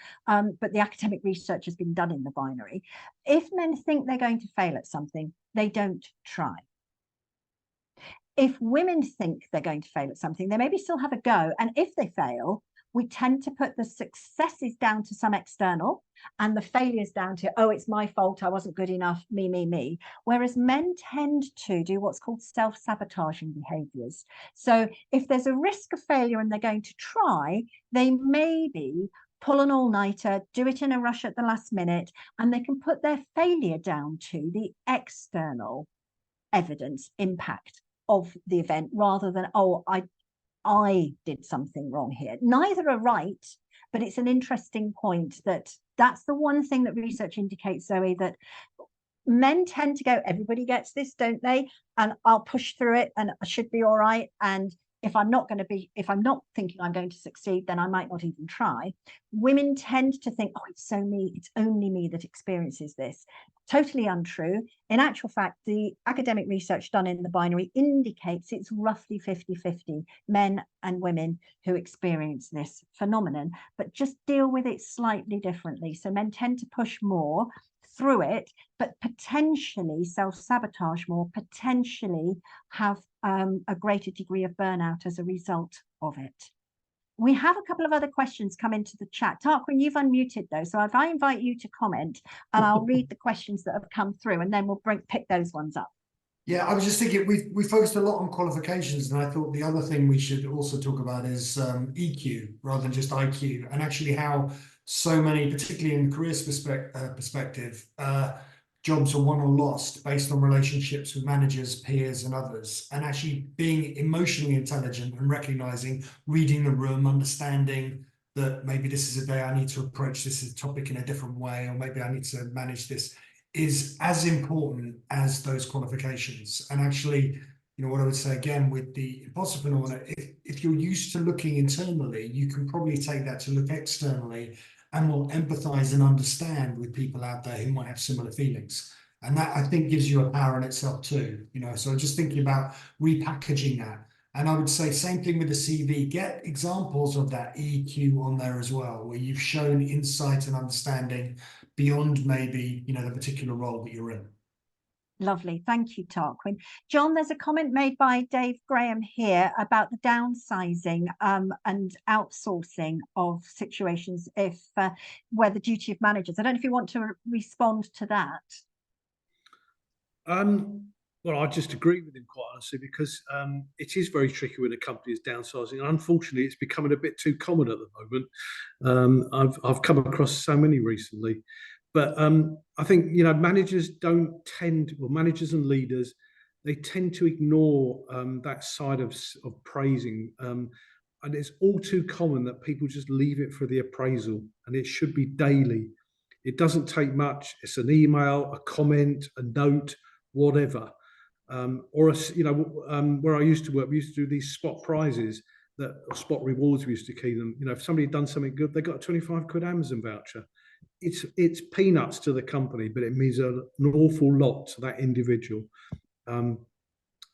but the academic research has been done in the binary. If men think they're going to fail at something, they don't try. If women think they're going to fail at something, they maybe still have a go. And if they fail, we tend to put the successes down to some external and the failures down to, oh, it's my fault, I wasn't good enough, me. Whereas men tend to do what's called self-sabotaging behaviors. So if there's a risk of failure and they're going to try, they maybe pull an all-nighter, do it in a rush at the last minute, and they can put their failure down to the external evidence impact of the event rather than, oh, I did something wrong here. Neither are right, but it's an interesting point that's the one thing that research indicates, Zoe, that men tend to go, everybody gets this, don't they? And I'll push through it and I should be all right. And if I'm not thinking I'm going to succeed, then I might not even try. Women tend to think, oh, it's only me that experiences this. Totally untrue. In actual fact, the academic research done in the binary indicates it's roughly 50-50 men and women who experience this phenomenon, but just deal with it slightly differently. So men tend to push more through it, but potentially self-sabotage more, potentially have a greater degree of burnout as a result of it. We have a couple of other questions come into the chat. Tarquin, you've unmuted though, so if I invite you to comment, and I'll read the questions that have come through, and then we'll pick those ones up. Yeah, I was just thinking we focused a lot on qualifications, and I thought the other thing we should also talk about is EQ rather than just IQ, and actually how so many, particularly in the careers perspective, jobs are won or lost based on relationships with managers, peers, and others, and actually being emotionally intelligent and recognizing, reading the room, understanding that maybe this is a day I need to approach this topic in a different way, or maybe I need to manage this, is as important as those qualifications. And actually, you know, what I would say again with the imposter phenomenon, if you're used to looking internally, you can probably take that to look externally and will empathize and understand with people out there who might have similar feelings. And that, I think, gives you a power in itself too, you know. So just thinking about repackaging that. And I would say same thing with the CV, get examples of that EQ on there as well, where you've shown insight and understanding beyond maybe, you know, the particular role that you're in. Lovely. Thank you, Tarquin. John, there's a comment made by Dave Graham here about the downsizing and outsourcing of situations if where the duty of managers. I don't know if you want to respond to that. Well, I just agree with him quite honestly, because it is very tricky when a company is downsizing. Unfortunately, it's becoming a bit too common at the moment. I've come across so many recently. But I think, managers managers and leaders, they tend to ignore that side of praising. And it's all too common that people just leave it for the appraisal, and it should be daily. It doesn't take much. It's an email, a comment, a note, whatever. Where I used to work, we used to do these spot prizes, or spot rewards, we used to key them. If somebody had done something good, they got a 25 quid Amazon voucher. It's peanuts to the company, but it means an awful lot to that individual. And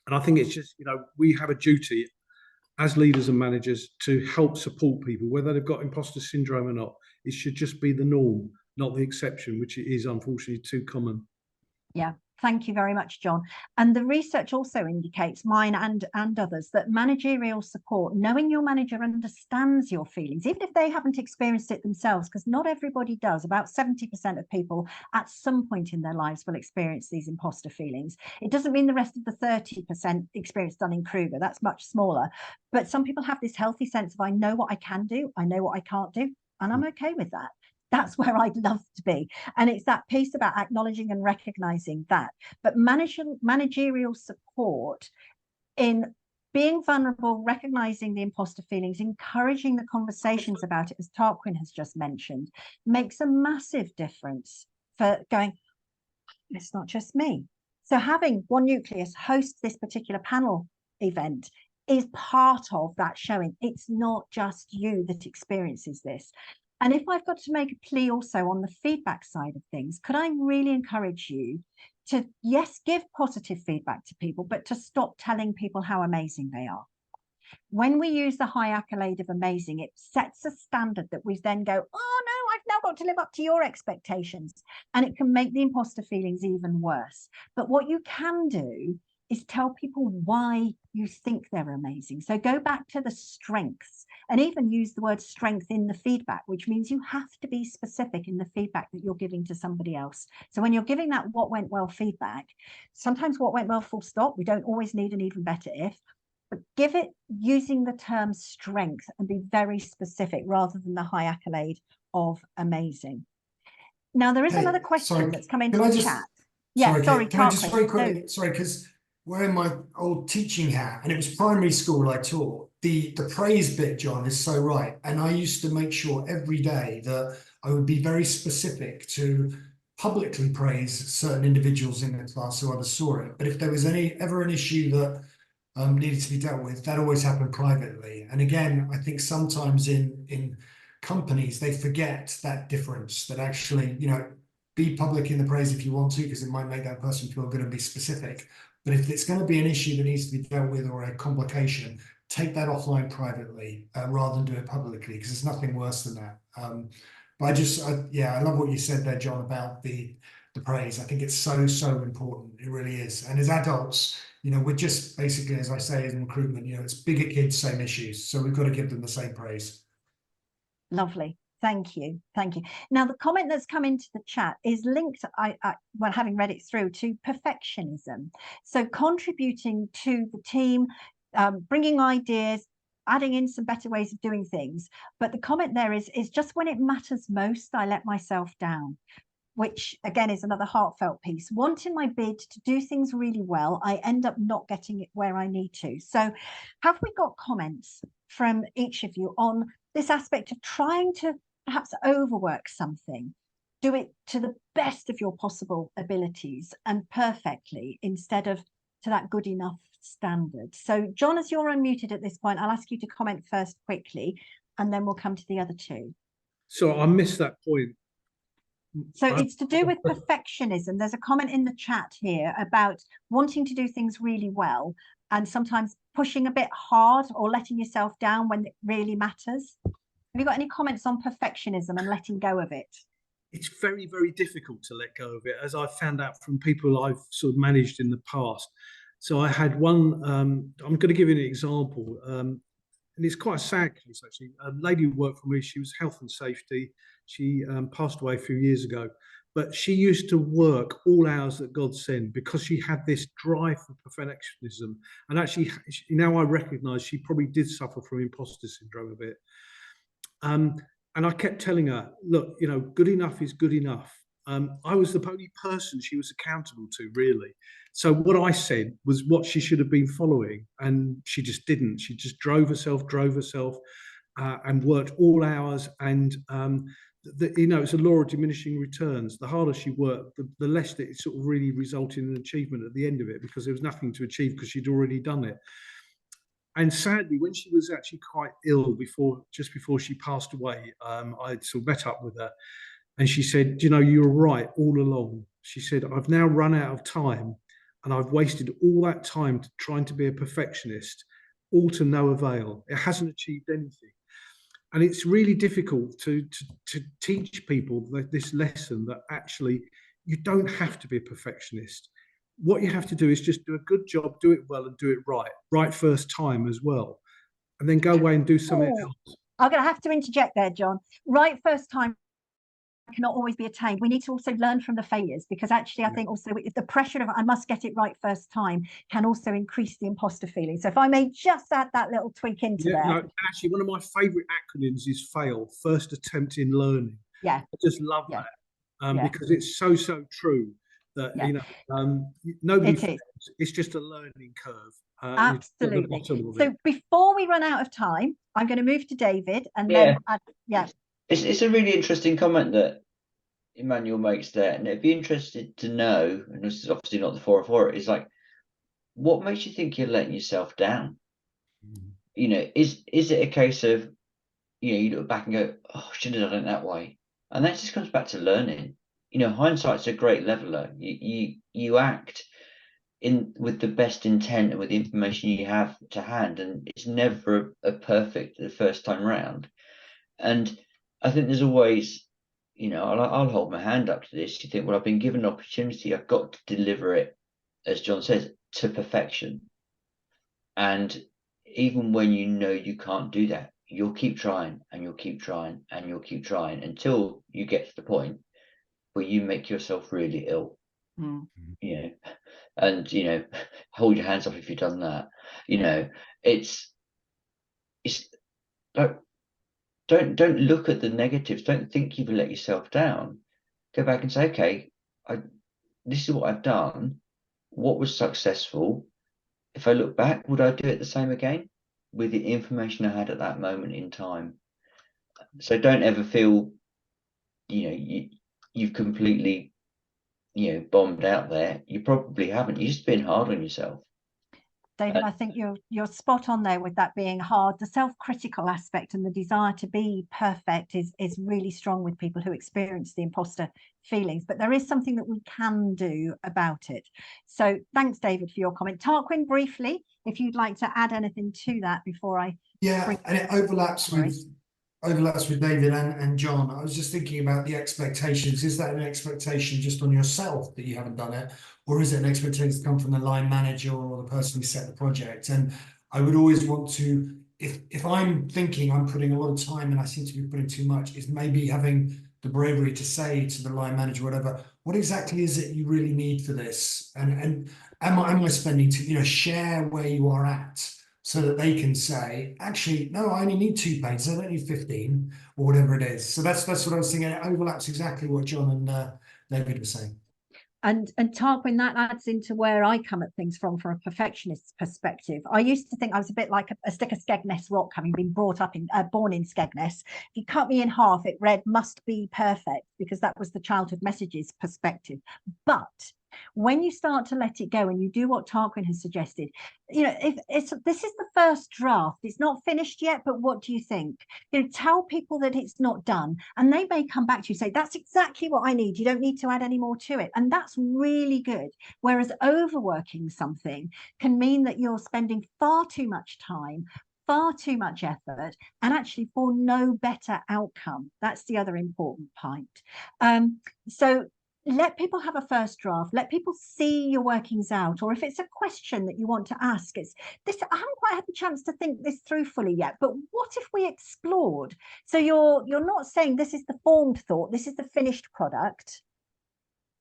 I think it's just, we have a duty as leaders and managers to help support people, whether they've got imposter syndrome or not. It should just be the norm, not the exception, which it is unfortunately too common. Yeah. Thank you very much, John. And the research also indicates, mine and others, that managerial support, knowing your manager understands your feelings, even if they haven't experienced it themselves, because not everybody does. About 70% of people at some point in their lives will experience these imposter feelings. It doesn't mean the rest of the 30% experience Dunning-Kruger. That's much smaller. But some people have this healthy sense of, I know what I can do, I know what I can't do, and I'm okay with that. That's where I'd love to be. And it's that piece about acknowledging and recognizing that. But managerial support in being vulnerable, recognizing the imposter feelings, encouraging the conversations about it, as Tarquin has just mentioned, makes a massive difference for going, it's not just me. So having One Nucleus host this particular panel event is part of that showing it's not just you that experiences this. And if I've got to make a plea also on the feedback side of things, could I really encourage you to, yes, give positive feedback to people, but to stop telling people how amazing they are. When we use the high accolade of amazing, it sets a standard that we then go, oh no, I've now got to live up to your expectations. And it can make the imposter feelings even worse. But what you can do is tell people why you think they're amazing. So go back to the strengths and even use the word strength in the feedback, which means you have to be specific in the feedback that you're giving to somebody else. So when you're giving that what went well feedback, sometimes what went well full stop, we don't always need an even better if, but give it using the term strength and be very specific rather than the high accolade of amazing. Now, there is another question that's come into the chat. Yeah, sorry, can I just very quickly, sorry, because wearing my old teaching hat, and it was primary school I taught, the praise bit, John, is so right. And I used to make sure every day that I would be very specific to publicly praise certain individuals in the class so others saw it. But if there was ever an issue that needed to be dealt with, that always happened privately. And again, I think sometimes in companies, they forget that difference, that actually, be public in the praise if you want to, because it might make that person feel good and be specific. But if it's going to be an issue that needs to be dealt with or a complication, take that offline privately rather than do it publicly, because there's nothing worse than that. But I love what you said there, John, about the praise. I think it's so important. It really is. And as adults, we're just basically, as I say, in recruitment, it's bigger kids, same issues. So we've got to give them the same praise. Lovely. Thank you. Thank you. Now, the comment that's come into the chat is linked, well, having read it through, to perfectionism. So contributing to the team, bringing ideas, adding in some better ways of doing things. But the comment there is just when it matters most, I let myself down, which again is another heartfelt piece. Wanting my bid to do things really well, I end up not getting it where I need to. So have we got comments from each of you on this aspect of trying to perhaps overwork something, do it to the best of your possible abilities and perfectly instead of to that good enough standard? So John, as you're unmuted at this point, I'll ask you to comment first quickly, and then we'll come to the other two. So I missed that point. So it's to do with perfectionism. There's a comment in the chat here about wanting to do things really well and sometimes pushing a bit hard or letting yourself down when it really matters. Have you got any comments on perfectionism and letting go of it? it's very, very difficult to let go of it, as I've found out from people I've sort of managed in the past. So I had one, I'm going to give you an example, and it's quite a sad case actually. A lady who worked for me, she was health and safety. She passed away a few years ago, but she used to work all hours that God sent because she had this drive for perfectionism. And actually, now I recognise she probably did suffer from imposter syndrome a bit. And I kept telling her, look, you know, good enough is good enough. I was the only person she was accountable to, really. So what I said was what she should have been following, and she just didn't. She just drove herself, and worked all hours. And you know, it's a law of diminishing returns. The harder she worked, the less that it sort of really resulted in an achievement at the end of it, because there was nothing to achieve because she'd already done it. And sadly, when she was actually quite ill just before she passed away, I sort of met up with her, and she said, you know, you were right all along. She said, I've now run out of time, and I've wasted all that time trying to be a perfectionist, all to no avail. It hasn't achieved anything. And it's really difficult to teach people this lesson that actually you don't have to be a perfectionist. What you have to do is just do a good job, do it well, and do it right first time as well, and then go away and do something else. I'm going to have to interject there, John. Right first time cannot always be attained. We need to also learn from the failures, because actually I think also the pressure of I must get it right first time can also increase the imposter feeling. So if I may just add that little tweak into there. No, actually, one of my favourite acronyms is FAIL, first attempt in learning. Yeah. I just love that because it's so true. That you know, nobody fails. It's just a learning curve. Absolutely. So before we run out of time, I'm going to move to David, and then it's a really interesting comment that Emmanuel makes there, and it'd be interested to know, and this is obviously not the 404, it's like, what makes you think you're letting yourself down? You know, is it a case of, you know, you look back and go, oh, I should have done it that way, and that just comes back to learning. You know, hindsight's a great leveler. You act with the best intent and with the information you have to hand, and it's never a perfect the first time round. And I think there's always, you know, I'll hold my hand up to this. You think, well, I've been given an opportunity, I've got to deliver it, as John says, to perfection. And even when you know you can't do that, you'll keep trying, and you'll keep trying, and you'll keep trying until you get to the point where you make yourself really ill. You know, and you know, hold your hands up if you've done that. You know, it's like, don't look at the negatives. Don't think you've let yourself down. Go back and say, okay, this is what I've done. What was successful? If I look back, would I do it the same again with the information I had at that moment in time? So don't ever feel, you know, you've completely, you know, bombed out there. You probably haven't. You've just been hard on yourself. David, I think you're spot on there with that being hard. The self-critical aspect and the desire to be perfect is really strong with people who experience the imposter feelings, but there is something that we can do about it. So thanks, David, for your comment. Tarquin, briefly, if you'd like to add anything to that before I... Yeah, and it overlaps with David and John. I was just thinking about the expectations. Is that an expectation just on yourself that you haven't done it? Or is it an expectation that come from the line manager or the person who set the project? And I would always want to, if I'm thinking I'm putting a lot of time and I seem to be putting too much, is maybe having the bravery to say to the line manager, whatever, what exactly is it you really need for this? And am I spending to, you know, share where you are at, so that they can say, actually, no, I only need 2 pages, I don't need 15, or whatever it is. So that's what I was thinking. It overlaps exactly what John and David were saying. And Tarquin, that adds into where I come at things from a perfectionist perspective. I used to think I was a bit like a stick of Skegness rock, having been born in Skegness. If you cut me in half, it read "must be perfect," because that was the childhood messages perspective. But when you start to let it go and you do what Tarquin has suggested, you know, this is the first draft, it's not finished yet, but what do you think? You know, tell people that it's not done, and they may come back to you and say, that's exactly what I need, you don't need to add any more to it. And that's really good. Whereas overworking something can mean that you're spending far too much time far too much effort and actually for no better outcome. That's the other important point. So let people have a first draft, let people see your workings out, or if it's a question that you want to ask, it's this, I haven't quite had the chance to think this through fully yet, but what if we explored? So you're not saying this is the formed thought, this is the finished product,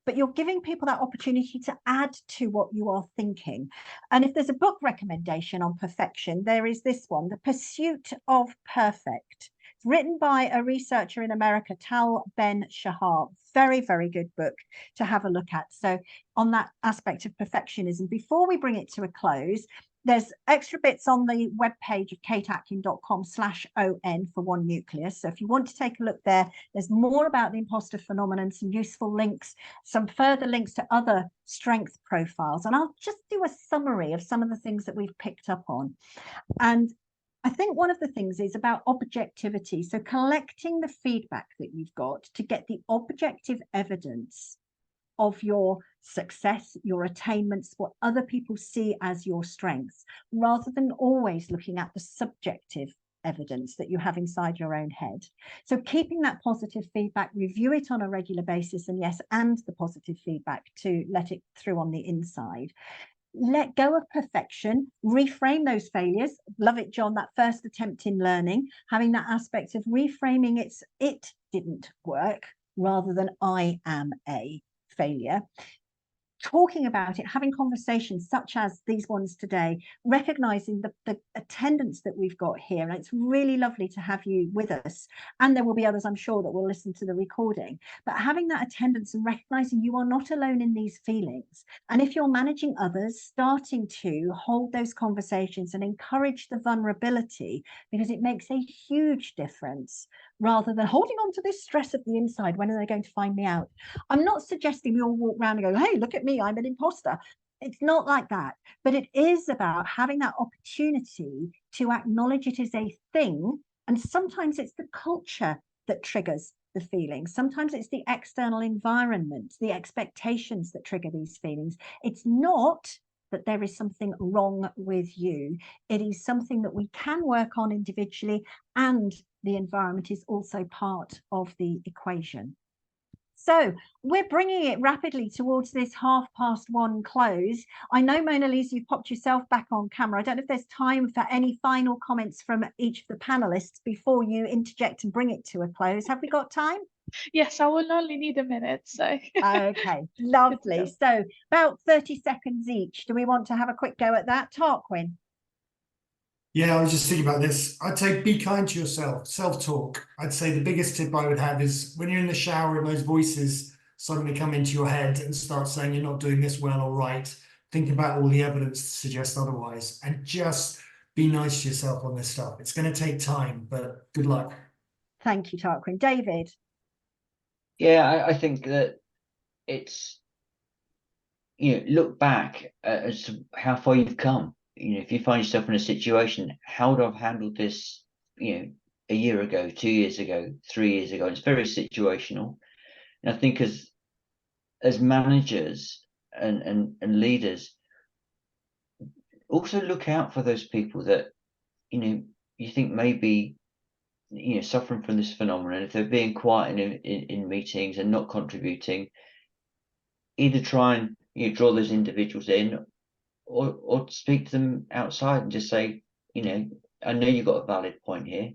but you're giving people that opportunity to add to what you are thinking. And if there's a book recommendation on perfection, there is this one, The Pursuit of Perfect. It's written by a researcher in America, Tal Ben-Shahar. Very, very good book to have a look at. So on that aspect of perfectionism, before we bring it to a close, there's extra bits on the webpage of kateatkin.com/on for One Nucleus. So if you want to take a look there, there's more about the imposter phenomenon, some useful links, some further links to other strength profiles. And I'll just do a summary of some of the things that we've picked up on. And I think one of the things is about objectivity. So collecting the feedback that you've got to get the objective evidence of your success, your attainments, what other people see as your strengths, rather than always looking at the subjective evidence that you have inside your own head. So keeping that positive feedback, review it on a regular basis, and yes, and the positive feedback to let it through on the inside. Let go of perfection, reframe those failures. Love it, John, that first attempt in learning, having that aspect of reframing it didn't work rather than I am a failure. Talking about it, having conversations such as these ones today, recognizing the attendance that we've got here. And it's really lovely to have you with us. And there will be others, I'm sure, that will listen to the recording. But having that attendance and recognizing you are not alone in these feelings. And if you're managing others, starting to hold those conversations and encourage the vulnerability, because it makes a huge difference, rather than holding on to this stress at the inside. When are they going to find me out? I'm not suggesting we all walk around and go, hey, look at me, I'm an imposter. It's not like that. But it is about having that opportunity to acknowledge it as a thing. And sometimes it's the culture that triggers the feelings. Sometimes it's the external environment, the expectations that trigger these feelings. It's not that there is something wrong with you. It is something that we can work on individually, and the environment is also part of the equation. So we're bringing it rapidly towards this 1:30 close. I know, Mona Lisa, you've popped yourself back on camera. I don't know if there's time for any final comments from each of the panelists before you interject and bring it to a close. Have we got time? Yes, I will only need a minute, so. Okay, lovely. So about 30 seconds each. Do we want to have a quick go at that? Tarquin? Yeah, I was just thinking about this. I'd say be kind to yourself, self-talk. I'd say the biggest tip I would have is when you're in the shower and those voices suddenly come into your head and start saying you're not doing this well or right, think about all the evidence to suggest otherwise, and just be nice to yourself on this stuff. It's going to take time, but good luck. Thank you, Tarquin. David? Yeah, I think that it's, look back as to how far you've come. If you find yourself in a situation, how would I have handled this, a year ago, 2 years ago, 3 years ago? It's very situational. And I think as managers and leaders, also look out for those people that, you think maybe, suffering from this phenomenon. If they're being quiet in meetings and not contributing, either try and draw those individuals in, or speak to them outside and just say, I know you've got a valid point here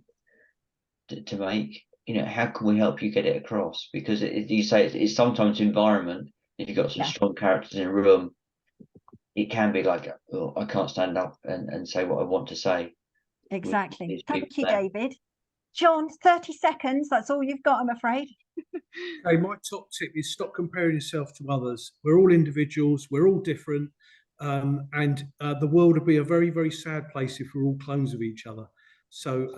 to make. How can we help you get it across? Because you say it's sometimes environment. If you've got some strong characters in a room, it can be like, oh, I can't stand up and say what I want to say. Exactly. Thank you, David. John, 30 seconds. That's all you've got, I'm afraid. Okay, my top tip is stop comparing yourself to others. We're all individuals. We're all different. And the world would be a very, very sad place if we're all clones of each other. So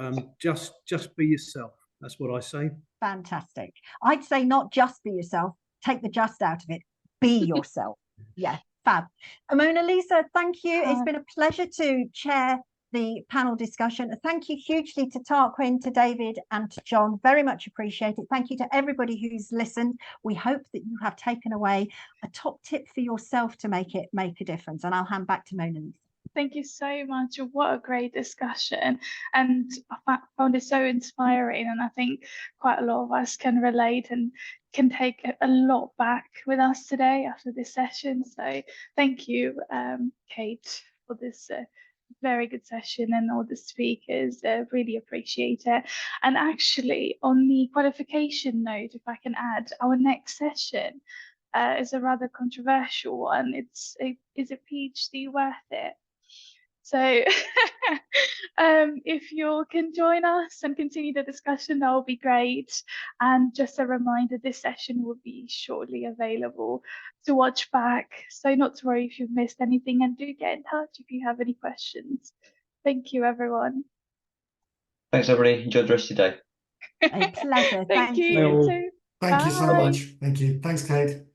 just be yourself. That's what I say. Fantastic. I'd say not just be yourself. Take the just out of it. Be yourself. Yeah, fab. Mona Lisa, thank you. It's been a pleasure to chair the panel discussion. Thank you hugely to Tarquin, to David, and to John. Very much appreciate it. Thank you to everybody who's listened. We hope that you have taken away a top tip for yourself to make a difference. And I'll hand back to Mona Lisa. Thank you so much. What a great discussion. And I found it so inspiring. And I think quite a lot of us can relate and can take a lot back with us today after this session. So thank you, Kate, for this very good session, and all the speakers. Really appreciate it. And actually, on the qualification note, if I can add, our next session is a rather controversial one. Is a PhD worth it? So if you can join us and continue the discussion, that will be great. And just a reminder, this session will be shortly available to watch back. So not to worry if you've missed anything, and do get in touch if you have any questions. Thank you, everyone. Thanks, everybody. Enjoy the rest of your day. A pleasure. Thank you. you. Too. Thank you so Bye. much. Thank you. Thanks, Kate.